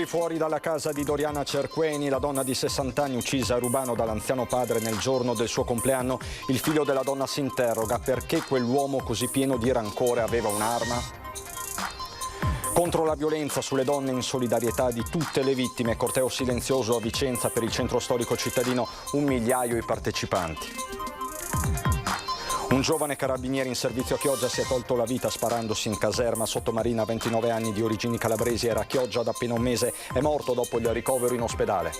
fuori dalla casa di Doriana Cerqueni, la donna di 60 anni uccisa a Rubano dall'anziano padre nel giorno del suo compleanno. Il figlio della donna si interroga: perché quell'uomo così pieno di rancore aveva un'arma? Contro la violenza sulle donne, in solidarietà di tutte le vittime, corteo silenzioso a Vicenza per il centro storico cittadino, 1 migliaio i partecipanti. Un giovane carabiniere in servizio a Chioggia si è tolto la vita sparandosi in caserma. Sottomarina, 29 anni, di origini calabresi, era a Chioggia da appena un mese, è morto dopo il ricovero in ospedale.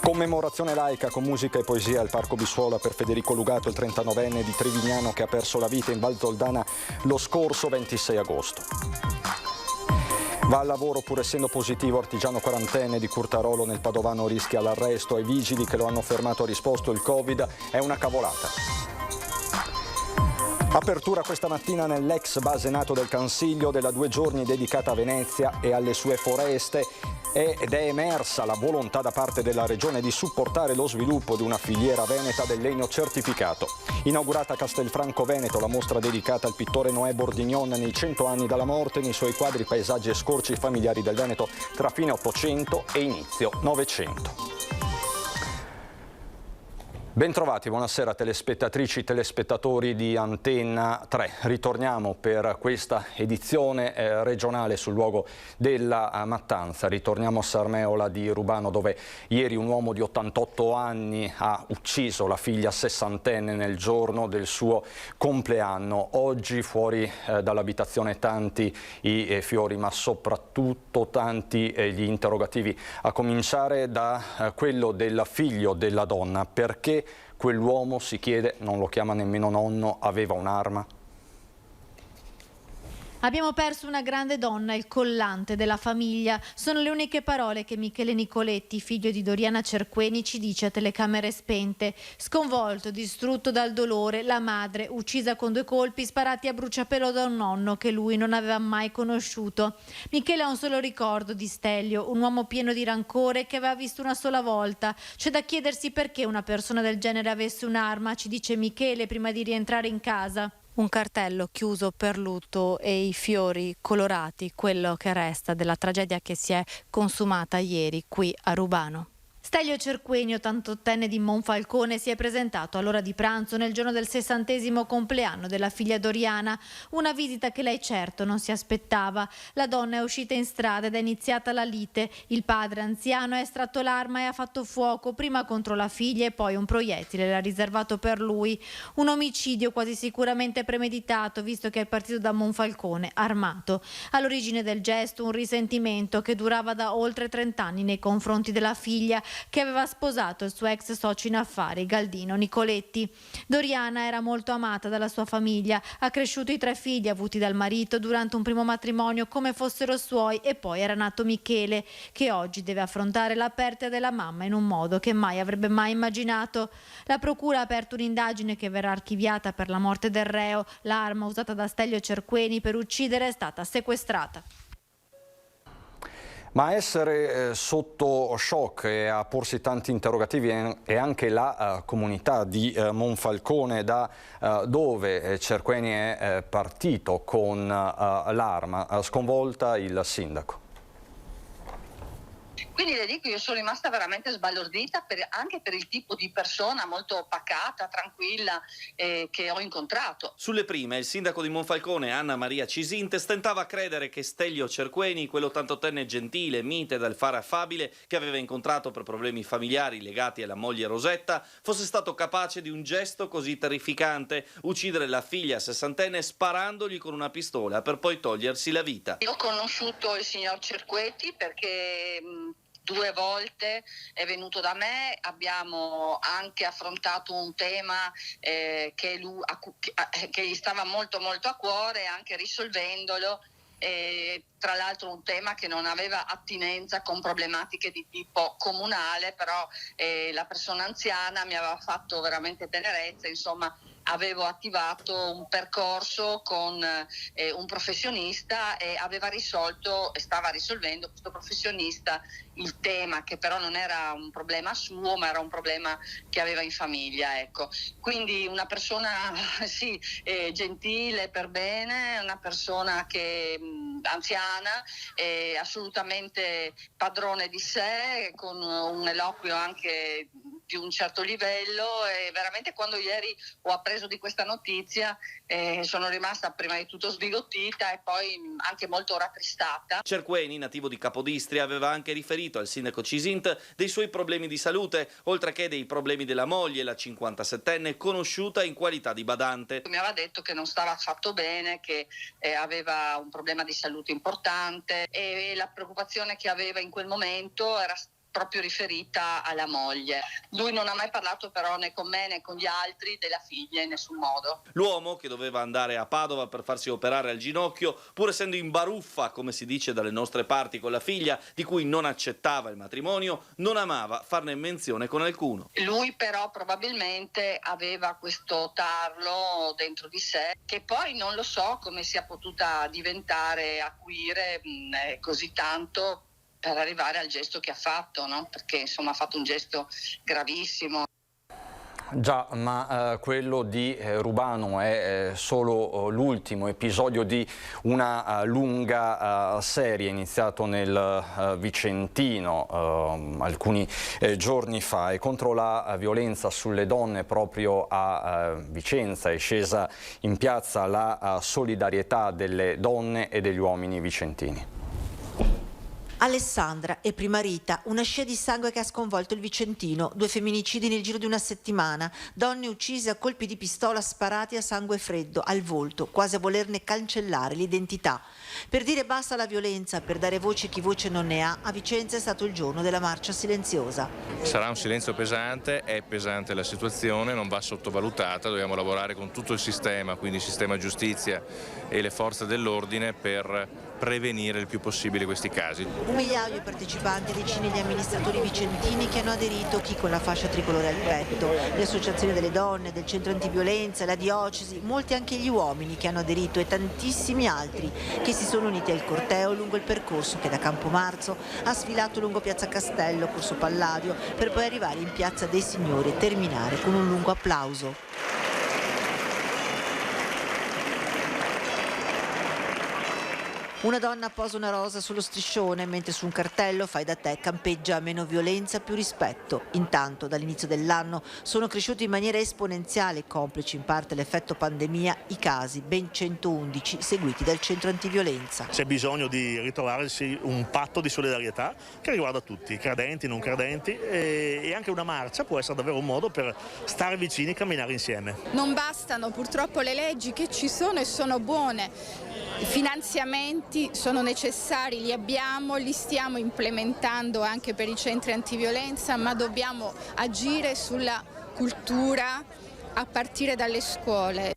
Commemorazione laica con musica e poesia al Parco Bissuola per Federico Lugato, il 39enne di Trevignano che ha perso la vita in Val Zoldana lo scorso 26 agosto. Va al lavoro pur essendo positivo, artigiano 40enne di Curtarolo nel Padovano rischia l'arresto. Ai vigili che lo hanno fermato ha risposto: il Covid è una cavolata. Apertura questa mattina nell'ex base NATO del Cansiglio della 2 giorni dedicata a Venezia e alle sue foreste, ed è emersa la volontà da parte della Regione di supportare lo sviluppo di una filiera veneta del legno certificato. Inaugurata a Castelfranco Veneto la mostra dedicata al pittore Noè Bordignon nei 100 anni dalla morte, nei suoi quadri paesaggi e scorci familiari del Veneto tra fine 800 e inizio 900. Bentrovati, buonasera telespettatrici, telespettatori di Antenna 3. Ritorniamo per questa edizione regionale sul luogo della mattanza. Ritorniamo a Sarmeola di Rubano, dove ieri un uomo di 88 anni ha ucciso la figlia 60enne nel giorno del suo compleanno. Oggi fuori dall'abitazione tanti i fiori, ma soprattutto tanti gli interrogativi, a cominciare da quello del figlio della donna. Perché quell'uomo, si chiede, non lo chiama nemmeno nonno, aveva un'arma? Abbiamo perso una grande donna, il collante della famiglia. Sono le uniche parole che Michele Nicoletti, figlio di Doriana Cerqueni, ci dice a telecamere spente. Sconvolto, distrutto dal dolore, la madre, uccisa con 2 colpi sparati a bruciapelo da un nonno che lui non aveva mai conosciuto. Michele ha un solo ricordo di Stelio, un uomo pieno di rancore che aveva visto una sola volta. C'è da chiedersi perché una persona del genere avesse un'arma, ci dice Michele prima di rientrare in casa. Un cartello chiuso per lutto e i fiori colorati, quello che resta della tragedia che si è consumata ieri qui a Rubano. Stelio Cerqueni, 88enne di Monfalcone, si è presentato all'ora di pranzo nel giorno del 60° compleanno della figlia Doriana, una visita che lei certo non si aspettava. La donna è uscita in strada ed è iniziata la lite. Il padre anziano ha estratto l'arma e ha fatto fuoco, prima contro la figlia e poi un proiettile l'ha riservato per lui. Un omicidio quasi sicuramente premeditato, visto che è partito da Monfalcone armato. All'origine del gesto un risentimento che durava da oltre 30 anni nei confronti della figlia, che aveva sposato il suo ex socio in affari, Galdino Nicoletti. Doriana era molto amata dalla sua famiglia, ha cresciuto i 3 figli avuti dal marito durante un primo matrimonio come fossero suoi, e poi era nato Michele, che oggi deve affrontare la perdita della mamma in un modo che mai avrebbe mai immaginato. La procura ha aperto un'indagine che verrà archiviata per la morte del reo. L'arma usata da Stelio Cerqueni per uccidere è stata sequestrata. Ma a essere sotto shock e a porsi tanti interrogativi è anche la comunità di Monfalcone, da dove Cerqueni è partito con l'arma. Sconvolta il sindaco. Quindi le dico, io sono rimasta veramente sbalordita anche per il tipo di persona molto pacata, tranquilla che ho incontrato. Sulle prime, il sindaco di Monfalcone, Anna Maria Cisintes, tentava a credere che Stelio Cerqueni, quell'88enne gentile, mite, dal fare affabile, che aveva incontrato per problemi familiari legati alla moglie Rosetta, fosse stato capace di un gesto così terrificante: uccidere la figlia 60enne sparandogli con una pistola per poi togliersi la vita. Io ho conosciuto il signor Cerqueti perché 2 volte è venuto da me, abbiamo anche affrontato un tema che gli stava molto molto a cuore, anche risolvendolo. Tra l'altro un tema che non aveva attinenza con problematiche di tipo comunale, però la persona anziana mi aveva fatto veramente tenerezza, insomma avevo attivato un percorso con un professionista e aveva risolto e stava risolvendo questo professionista il tema, che però non era un problema suo ma era un problema che aveva in famiglia, ecco. Quindi una persona sì, gentile, per bene, una persona che anziana, assolutamente padrone di sé, con un eloquio anche di un certo livello, e veramente quando ieri ho appreso di questa notizia sono rimasta prima di tutto sbigottita e poi anche molto rattristata. Cerqueni, nativo di Capodistria, aveva anche riferito al sindaco Cisint dei suoi problemi di salute, oltre che dei problemi della moglie, la 57enne conosciuta in qualità di badante. Mi aveva detto che non stava affatto bene, che aveva un problema di salute importante, e la preoccupazione che aveva in quel momento era proprio riferita alla moglie. Lui non ha mai parlato però né con me né con gli altri della figlia in nessun modo. L'uomo, che doveva andare a Padova per farsi operare al ginocchio, pur essendo in baruffa, come si dice dalle nostre parti, con la figlia, di cui non accettava il matrimonio, non amava farne menzione con alcuno. Lui però probabilmente aveva questo tarlo dentro di sé, che poi non lo so come sia potuta diventare, acuire così tanto per arrivare al gesto che ha fatto, no? Perché insomma ha fatto un gesto gravissimo. Già, ma quello di Rubano è solo l'ultimo episodio di una lunga serie iniziato nel Vicentino alcuni giorni fa, e contro la violenza sulle donne proprio a Vicenza è scesa in piazza la solidarietà delle donne e degli uomini vicentini. Alessandra e prima Rita, una scia di sangue che ha sconvolto il Vicentino, 2 femminicidi nel giro di una settimana, donne uccise a colpi di pistola sparati a sangue freddo, al volto, quasi a volerne cancellare l'identità. Per dire basta alla violenza, per dare voce a chi voce non ne ha, a Vicenza è stato il giorno della marcia silenziosa. Sarà un silenzio pesante, è pesante la situazione, non va sottovalutata, dobbiamo lavorare con tutto il sistema, quindi il sistema giustizia e le forze dell'ordine, per prevenire il più possibile questi casi. 1 migliaio i partecipanti, decine gli amministratori vicentini che hanno aderito, chi con la fascia tricolore al petto, le associazioni delle donne, del centro antiviolenza, la diocesi, molti anche gli uomini che hanno aderito e tantissimi altri che si sono uniti al corteo lungo il percorso che da Campomarzo ha sfilato lungo Piazza Castello, Corso Palladio, per poi arrivare in Piazza dei Signori e terminare con un lungo applauso. Una donna posa una rosa sullo striscione, mentre su un cartello fai da te campeggia meno violenza, più rispetto. Intanto dall'inizio dell'anno sono cresciuti in maniera esponenziale, complici in parte l'effetto pandemia, i casi, ben 111 seguiti dal centro antiviolenza. C'è bisogno di ritrovarsi un patto di solidarietà che riguarda tutti, credenti, non credenti, e anche una marcia può essere davvero un modo per stare vicini e camminare insieme. Non bastano purtroppo le leggi che ci sono e sono buone. I finanziamenti sono necessari, li abbiamo, li stiamo implementando anche per i centri antiviolenza, ma dobbiamo agire sulla cultura a partire dalle scuole.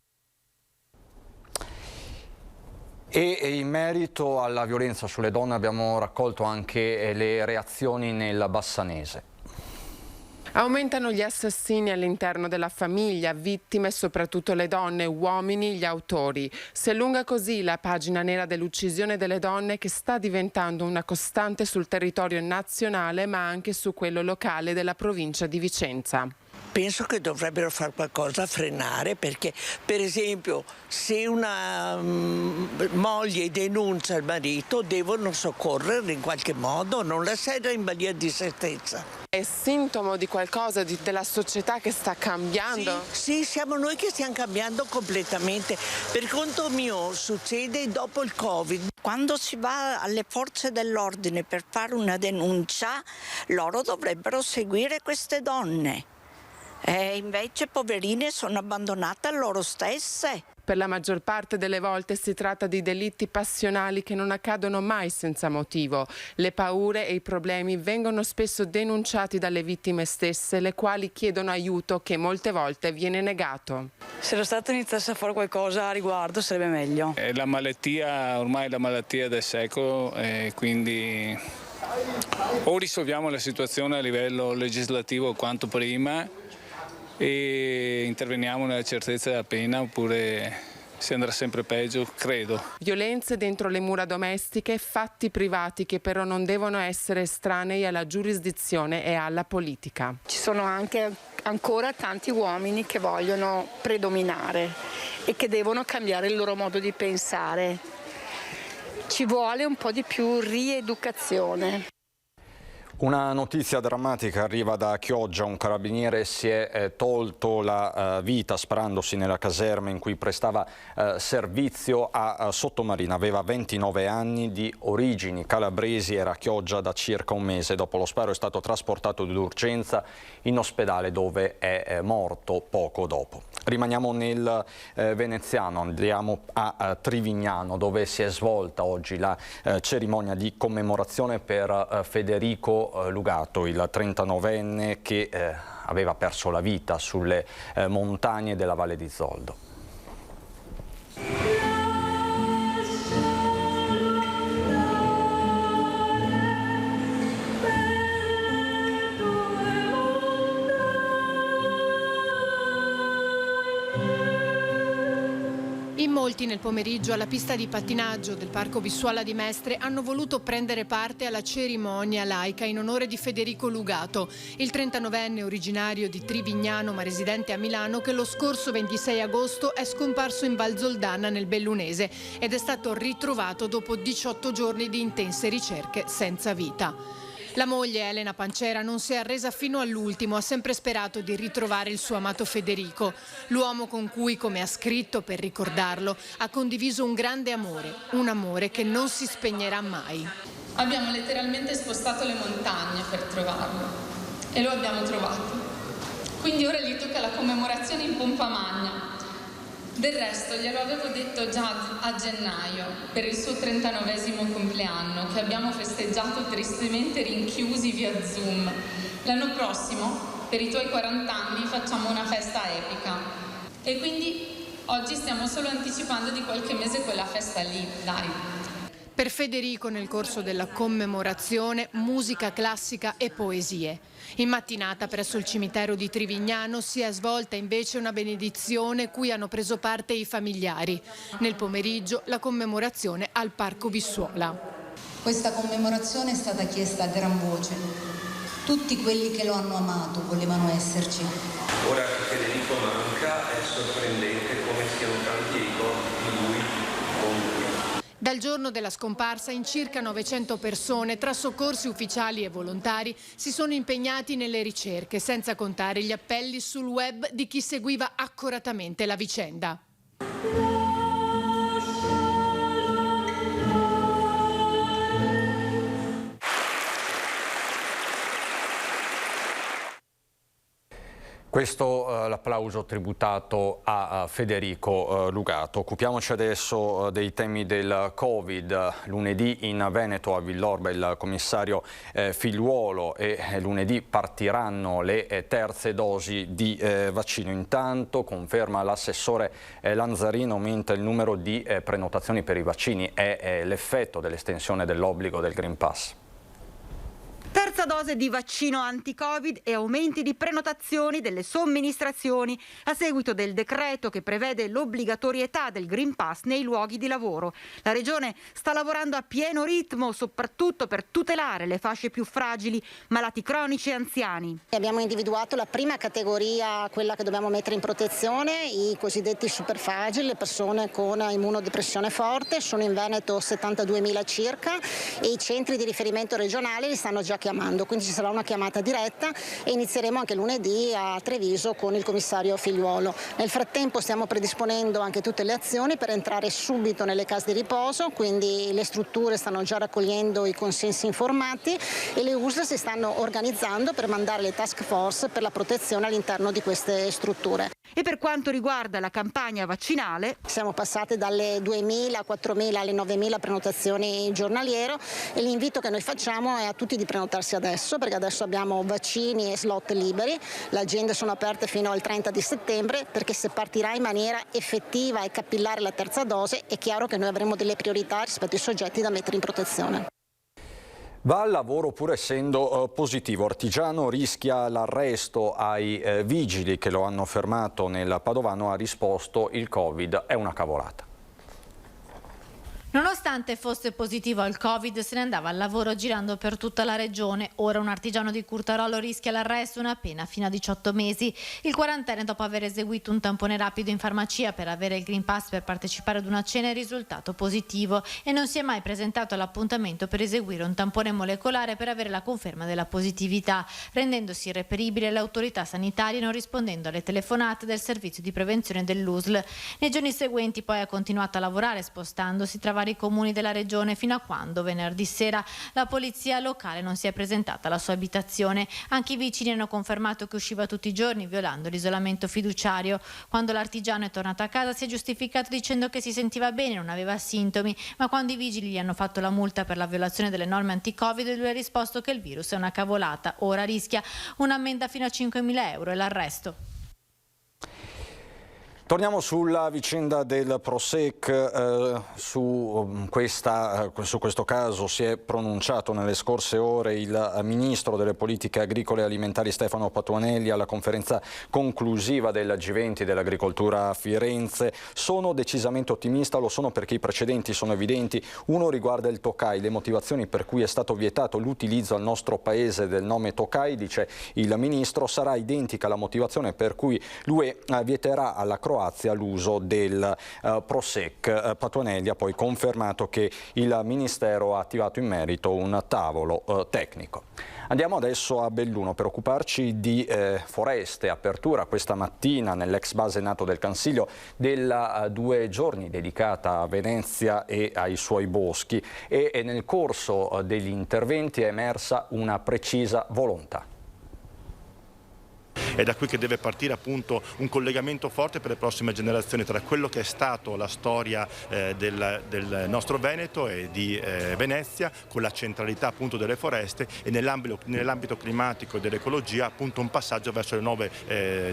E in merito alla violenza sulle donne abbiamo raccolto anche le reazioni nel Bassanese. Aumentano gli assassini all'interno della famiglia, vittime soprattutto le donne, uomini gli autori. Si allunga così la pagina nera dell'uccisione delle donne, che sta diventando una costante sul territorio nazionale ma anche su quello locale della provincia di Vicenza. Penso che dovrebbero fare qualcosa a frenare, perché per esempio se una moglie denuncia il marito devono soccorrere in qualche modo, non lasciare in balia di se stessa. È sintomo di qualcosa della società che sta cambiando? Sì, siamo noi che stiamo cambiando completamente. Per conto mio succede dopo il Covid. Quando si va alle forze dell'ordine per fare una denuncia, loro dovrebbero seguire queste donne. E invece poverine sono abbandonate a loro stesse. Per la maggior parte delle volte si tratta di delitti passionali che non accadono mai senza motivo. Le paure e i problemi vengono spesso denunciati dalle vittime stesse, le quali chiedono aiuto che molte volte viene negato. Se lo Stato iniziasse a fare qualcosa a riguardo sarebbe meglio. È la malattia, ormai la malattia del secolo, quindi o risolviamo la situazione a livello legislativo quanto prima e interveniamo nella certezza della pena, oppure si andrà sempre peggio, credo. Violenze dentro le mura domestiche, fatti privati che però non devono essere estranei alla giurisdizione e alla politica. Ci sono anche ancora tanti uomini che vogliono predominare e che devono cambiare il loro modo di pensare. ci vuole un po' di più rieducazione. Una notizia drammatica arriva da Chioggia. Un carabiniere si è tolto la vita sparandosi nella caserma in cui prestava servizio a Sottomarina. Aveva 29 anni, di origini calabresi, era a Chioggia da circa un mese. Dopo lo sparo è stato trasportato d'urgenza in ospedale, dove è morto poco dopo. Rimaniamo nel veneziano, andiamo a Trivignano, dove si è svolta oggi la cerimonia di commemorazione per Federico Lugato, il 39enne che aveva perso la vita sulle montagne della Valle di Zoldo. In molti nel pomeriggio alla pista di pattinaggio del Parco Bissuala di Mestre hanno voluto prendere parte alla cerimonia laica in onore di Federico Lugato, il 39enne originario di Trivignano ma residente a Milano, che lo scorso 26 agosto è scomparso in Val Zoldana nel Bellunese ed è stato ritrovato dopo 18 giorni di intense ricerche senza vita. La moglie Elena Pancera non si è arresa fino all'ultimo, ha sempre sperato di ritrovare il suo amato Federico, l'uomo con cui, come ha scritto per ricordarlo, ha condiviso un grande amore, un amore che non si spegnerà mai. Abbiamo letteralmente spostato le montagne per trovarlo e lo abbiamo trovato. Quindi ora gli tocca la commemorazione in pompa magna. Del resto glielo avevo detto già a gennaio per il suo 39esimo compleanno, che abbiamo festeggiato tristemente rinchiusi via Zoom. L'anno prossimo, per i tuoi 40 anni, facciamo una festa epica. E quindi oggi stiamo solo anticipando di qualche mese quella festa lì, dai. Per Federico, nel corso della commemorazione, musica classica e poesie. In mattinata presso il cimitero di Trivignano si è svolta invece una benedizione cui hanno preso parte i familiari. Nel pomeriggio la commemorazione al Parco Bissuola. Questa commemorazione è stata chiesta a gran voce. Tutti quelli che lo hanno amato volevano esserci. Ora che Federico manca è sorprendente come siano tanti i ricordi di lui con lui. Dal giorno della scomparsa in circa 900 persone, tra soccorsi ufficiali e volontari, si sono impegnati nelle ricerche, senza contare gli appelli sul web di chi seguiva accuratamente la vicenda. Questo l'applauso tributato a Federico Lugato. Occupiamoci adesso dei temi del Covid. Lunedì in Veneto, a Villorba, il commissario Figliuolo, e lunedì partiranno le terze dosi di vaccino. Intanto, conferma l'assessore Lanzarino, aumenta il numero di prenotazioni per i vaccini. È l'effetto dell'estensione dell'obbligo del Green Pass. Terza dose di vaccino anti-Covid e aumenti di prenotazioni delle somministrazioni a seguito del decreto che prevede l'obbligatorietà del Green Pass nei luoghi di lavoro. La Regione sta lavorando a pieno ritmo, soprattutto per tutelare le fasce più fragili, malati cronici e anziani. Abbiamo individuato la prima categoria, quella che dobbiamo mettere in protezione, i cosiddetti super fragili, le persone con immunodepressione forte. Sono in Veneto 72.000 circa e i centri di riferimento regionali li stanno già chiamando, quindi ci sarà una chiamata diretta e inizieremo anche lunedì a Treviso con il commissario Figliuolo. Nel frattempo stiamo predisponendo anche tutte le azioni per entrare subito nelle case di riposo, quindi le strutture stanno già raccogliendo i consensi informati e le USL si stanno organizzando per mandare le task force per la protezione all'interno di queste strutture. E per quanto riguarda la campagna vaccinale, siamo passati dalle 2.000, 4.000 alle 9.000 prenotazioni giornaliero e l'invito che noi facciamo è a tutti di prenotarsi adesso, perché adesso abbiamo vaccini e slot liberi, le agende sono aperte fino al 30 di settembre, perché se partirà in maniera effettiva e capillare la terza dose è chiaro che noi avremo delle priorità rispetto ai soggetti da mettere in protezione. Va al lavoro pur essendo positivo. Artigiano rischia l'arresto ai vigili che lo hanno fermato nel Padovano. Ha risposto: il Covid è una cavolata. Nonostante fosse positivo al Covid, se ne andava al lavoro girando per tutta la regione. Ora un artigiano di Curtarolo rischia l'arresto e una pena fino a 18 mesi. Il quarantenne, dopo aver eseguito un tampone rapido in farmacia per avere il Green Pass per partecipare ad una cena, è risultato positivo e non si è mai presentato all'appuntamento per eseguire un tampone molecolare per avere la conferma della positività, rendendosi irreperibile alle autorità sanitarie e non rispondendo alle telefonate del servizio di prevenzione dell'USL. Nei giorni seguenti poi ha continuato a lavorare spostandosi tra vari comuni della regione fino a quando venerdì sera la polizia locale non si è presentata alla sua abitazione. Anche i vicini hanno confermato che usciva tutti i giorni violando l'isolamento fiduciario. Quando l'artigiano è tornato a casa si è giustificato dicendo che si sentiva bene, non aveva sintomi, ma quando i vigili gli hanno fatto la multa per la violazione delle norme anti-Covid, lui ha risposto che il virus è una cavolata. Ora rischia un'ammenda fino a 5.000 euro e l'arresto. Torniamo sulla vicenda del Prosek. Su questo caso si è pronunciato nelle scorse ore il ministro delle politiche agricole e alimentari Stefano Patuanelli alla conferenza conclusiva del G20 dell'agricoltura a Firenze. Sono decisamente ottimista, lo sono perché i precedenti sono evidenti. Uno riguarda il Tokai, le motivazioni per cui è stato vietato l'utilizzo al nostro paese del nome Tokai, dice il ministro, sarà identica alla motivazione per cui l'UE vieterà alla Croazia l'uso del Prosek. Patuanelli ha poi confermato che il Ministero ha attivato in merito un tavolo tecnico. Andiamo adesso a Belluno per occuparci di foreste. Apertura questa mattina nell'ex base NATO del Cansiglio della 2 giorni dedicata a Venezia e ai suoi boschi, e nel corso degli interventi è emersa una precisa volontà. È da qui che deve partire appunto un collegamento forte per le prossime generazioni tra quello che è stato la storia del nostro Veneto e di Venezia, con la centralità appunto delle foreste, e nell'ambito climatico e dell'ecologia appunto un passaggio verso le nuove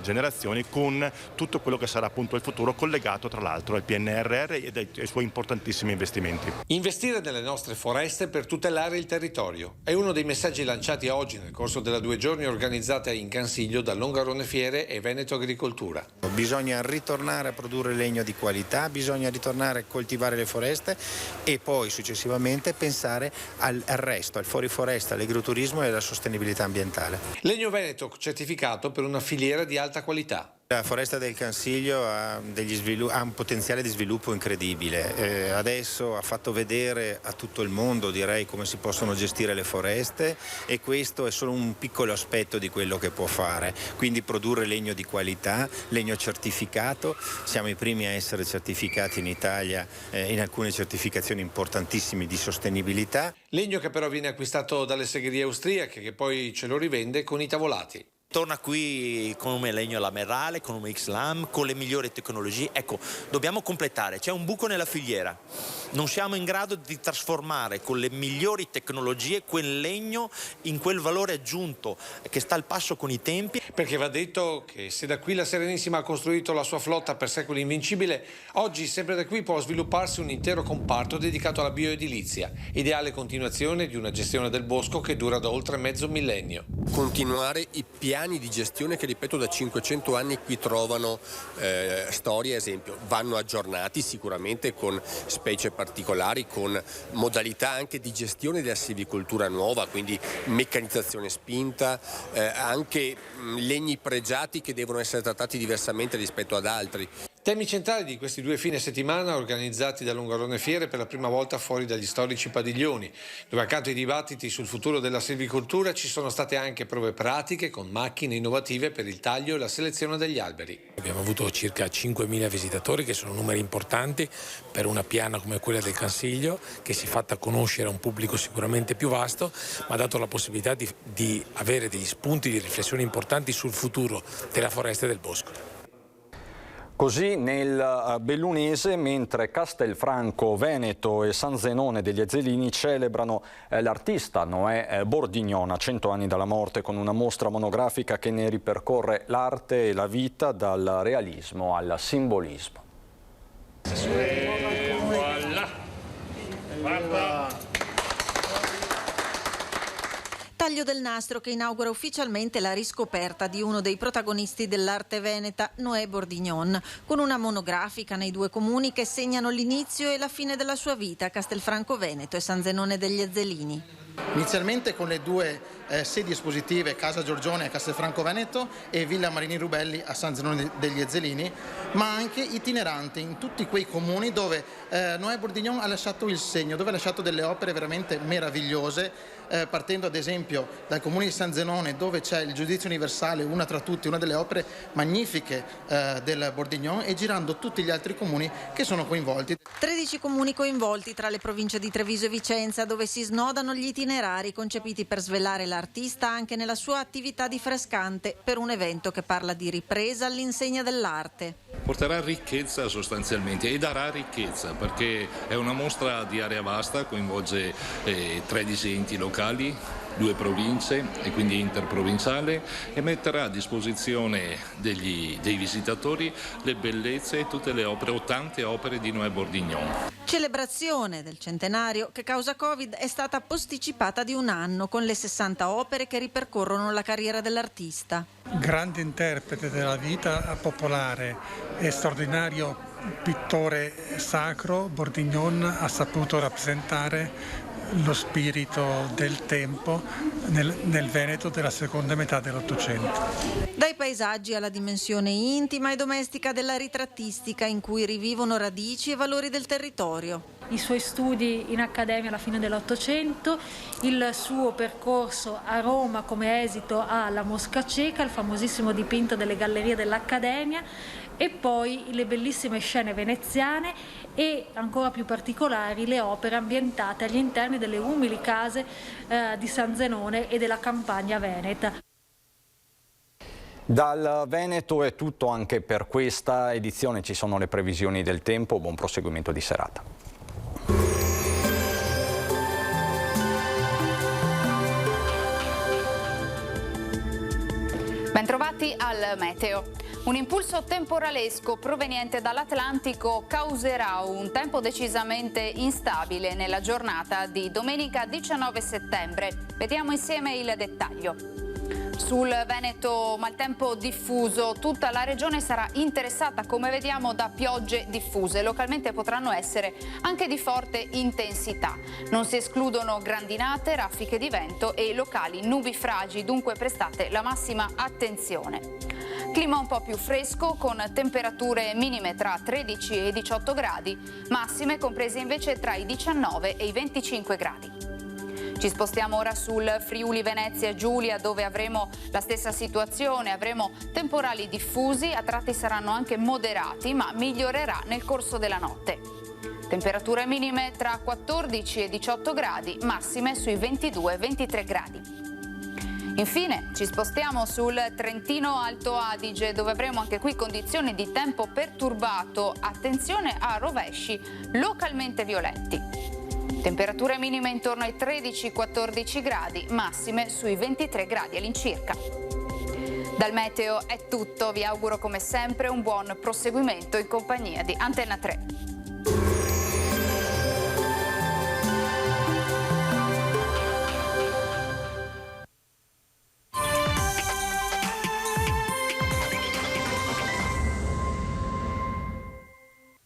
generazioni, con tutto quello che sarà appunto il futuro collegato tra l'altro al PNRR e ai suoi importantissimi investimenti. Investire nelle nostre foreste per tutelare il territorio è uno dei messaggi lanciati oggi nel corso della 2 giorni organizzata in Cansiglio da Longarone Fiere e Veneto Agricoltura. Bisogna ritornare a produrre legno di qualità, bisogna ritornare a coltivare le foreste e poi successivamente pensare al resto, al fuoriforesta, all'agroturismo e alla sostenibilità ambientale. Legno Veneto certificato per una filiera di alta qualità. La foresta del Cansiglio ha un potenziale di sviluppo incredibile. Adesso ha fatto vedere a tutto il mondo, direi, come si possono gestire le foreste, e questo è solo un piccolo aspetto di quello che può fare. Quindi produrre legno di qualità, legno certificato. Siamo i primi a essere certificati in Italia in alcune certificazioni importantissime di sostenibilità. Legno che però viene acquistato dalle segherie austriache, che poi ce lo rivende con i tavolati. Torna qui come legno lamerale, come X-Lam, con le migliori tecnologie. Ecco, dobbiamo completare, c'è un buco nella filiera. Non siamo in grado di trasformare con le migliori tecnologie quel legno in quel valore aggiunto che sta al passo con i tempi. Perché va detto che se da qui la Serenissima ha costruito la sua flotta per secoli invincibile, oggi sempre da qui può svilupparsi un intero comparto dedicato alla bioedilizia, ideale continuazione di una gestione del bosco che dura da oltre mezzo millennio. Continuare i piani di gestione che, ripeto, da 500 anni qui trovano storia, esempio, vanno aggiornati sicuramente con specie particolari, con modalità anche di gestione della silvicoltura nuova, quindi meccanizzazione spinta, anche legni pregiati che devono essere trattati diversamente rispetto ad altri. Temi centrali di questi 2 fine settimana organizzati da Longarone Fiere per la prima volta fuori dagli storici padiglioni, dove accanto ai dibattiti sul futuro della silvicoltura ci sono state anche prove pratiche con macchine innovative per il taglio e la selezione degli alberi. Abbiamo avuto circa 5.000 visitatori, che sono numeri importanti per una piana come quella del Cansiglio, che si è fatta conoscere a un pubblico sicuramente più vasto, ma ha dato la possibilità di avere degli spunti di riflessione importanti sul futuro della foresta e del bosco. Così nel bellunese, mentre Castelfranco Veneto e San Zenone degli Ezzelini celebrano l'artista Noè Bordignone a 100 anni dalla morte, con una mostra monografica che ne ripercorre l'arte e la vita dal realismo al simbolismo. taglio del nastro che inaugura ufficialmente la riscoperta di uno dei protagonisti dell'arte veneta, Noè Bordignon, con una monografica nei due comuni che segnano l'inizio e la fine della sua vita a Castelfranco Veneto e San Zenone degli Ezzelini. Inizialmente con le due sedi espositive, Casa Giorgione a Castelfranco Veneto e Villa Marini Rubelli a San Zenone degli Ezzelini, ma anche itineranti in tutti quei comuni dove Noè Bordignon ha lasciato il segno, dove ha lasciato delle opere veramente meravigliose, partendo ad esempio dal comune di San Zenone, dove c'è il Giudizio Universale, una tra tutti, una delle opere magnifiche del Bordignon, e girando tutti gli altri comuni che sono coinvolti. 13 comuni coinvolti tra le province di Treviso e Vicenza, dove si snodano gli itinerari concepiti per svelare l'artista anche nella sua attività di frescante, per un evento che parla di ripresa all'insegna dell'arte. Porterà ricchezza sostanzialmente e darà ricchezza, perché è una mostra di area vasta, coinvolge 13 enti locali, 2 province e quindi interprovinciale, e metterà a disposizione dei visitatori le bellezze e tutte le opere o tante opere di Noè Bordignon. Celebrazione del centenario che causa Covid è stata posticipata di un anno, con le 60 opere che ripercorrono la carriera dell'artista. Grande interprete della vita popolare e straordinario pittore sacro, Bordignon ha saputo rappresentare lo spirito del tempo nel Veneto della seconda metà dell'Ottocento. Dai paesaggi alla dimensione intima e domestica della ritrattistica, in cui rivivono radici e valori del territorio. I suoi studi in accademia alla fine dell'Ottocento, il suo percorso a Roma come esito alla Mosca Cieca, il famosissimo dipinto delle gallerie dell'Accademia, e poi le bellissime scene veneziane e, ancora più particolari, le opere ambientate agli interni delle umili case di San Zenone e della campagna veneta. Dal Veneto è tutto anche per questa edizione, ci sono le previsioni del tempo, buon proseguimento di serata. Bentrovati al meteo. Un impulso temporalesco proveniente dall'Atlantico causerà un tempo decisamente instabile nella giornata di domenica 19 settembre. Vediamo insieme il dettaglio. Sul Veneto maltempo diffuso, tutta la regione sarà interessata, come vediamo, da piogge diffuse. Localmente potranno essere anche di forte intensità. Non si escludono grandinate, raffiche di vento e locali nubifragi, dunque prestate la massima attenzione. Clima un po' più fresco, con temperature minime tra 13 e 18 gradi, massime comprese invece tra i 19 e i 25 gradi. Ci spostiamo ora sul Friuli Venezia Giulia, dove avremo la stessa situazione, avremo temporali diffusi, a tratti saranno anche moderati, ma migliorerà nel corso della notte. Temperature minime tra 14 e 18 gradi, massime sui 22-23 gradi. Infine ci spostiamo sul Trentino Alto Adige, dove avremo anche qui condizioni di tempo perturbato, attenzione a rovesci localmente violenti. Temperature minime intorno ai 13-14 gradi, massime sui 23 gradi all'incirca. Dal meteo è tutto, vi auguro come sempre un buon proseguimento in compagnia di Antenna 3.